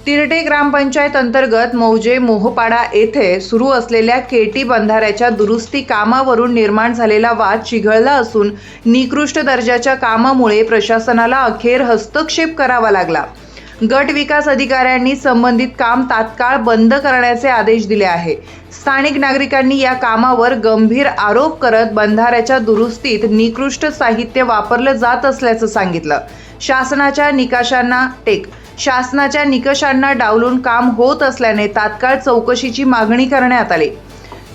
तिरटे ग्रामपंचायत अंतर्गत मौजे मोहपाडा येथे सुरू असलेल्या केटी बंधाऱ्याच्या दुरुस्ती कामावरून निर्माण झालेला वाद चिघळला असून निकृष्ट दर्जाच्या कामामुळे प्रशासनाला अखेर हस्तक्षेप करावा लागला। गट विकास अधिकाऱ्यांनी संबंधित काम तात्काळ बंद करण्याचे आदेश दिले आहे। स्थानिक नागरिकांनी या कामावर गंभीर आरोप करत बंधाऱ्याच्या दुरुस्तीत निकृष्ट साहित्य वापरलं जात असल्याचं सांगितलं। शासनाच्या निकषांना डावलून काम होत असल्याने तात्काळ चौकशीची मागणी करण्यात आली।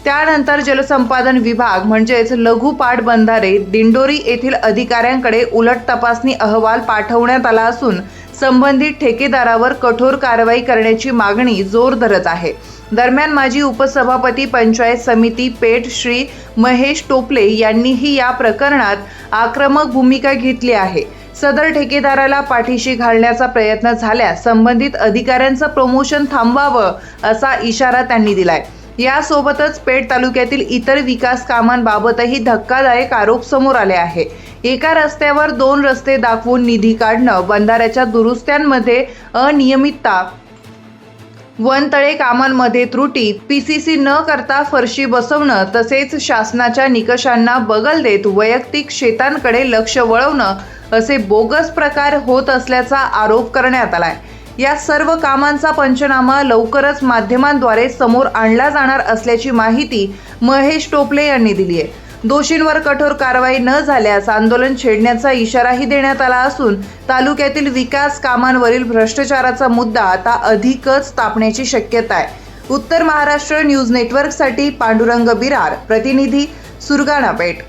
त्यानंतर जलसंपादन विभाग म्हणजेच लघु पाटबंधारे दिंडोरी येथील अधिकाऱ्यांकडे उलट तपासणी अहवाल पाठवण्यात आला असून संबंधित ठेकेदारावर कठोर कारवाई करण्याची मागणी जोर धरत आहे। दरम्यान माजी उपसभापती पंचायत समिती पेठ श्री महेश टोपले यांनीही या प्रकरणात आक्रमक भूमिका घेतली आहे। सदर ठेकेदाराला पाठीशी घालण्याचा प्रयत्न झाल्यास संबंधित अधिकाऱ्यांचं प्रमोशन थांबवावं असा इशारा त्यांनी दिलाय। यासोबतच पेठ तालुक्यातील इतर विकास कामांबाबतही धक्कादायक आरोप समोर आले आहे। एका रस्त्यावर 2 रस्ते दाखवून निधी काढणं, बंधाऱ्याच्या दुरुस्त्यांमध्ये अनियमितता, वनतळे कामांमध्ये त्रुटी, पीसीसी न करता फरशी बसवणं तसेच शासनाच्या निकषांना बगल देत वैयक्तिक शेतांकडे लक्ष वळवणं असे बोगस प्रकार होत असल्याचा आरोप करण्यात आलाय। या सर्व कामांचा पंचनामा लवकरच माध्यमांद्वारे समोर आणला जाणार असल्याची माहिती महेश टोपले यांनी दिली आहे। दोषींवर कठोर कारवाई न झाल्यास आंदोलन छेडण्याचा इशाराही देण्यात आला असून तालुक्यातील विकास कामांवरील भ्रष्टाचाराचा मुद्दा आता अधिकच तापण्याची शक्यता आहे। उत्तर महाराष्ट्र न्यूज नेटवर्कसाठी पांडुरंग बिरार, प्रतिनिधी सुरगाणा पेठ।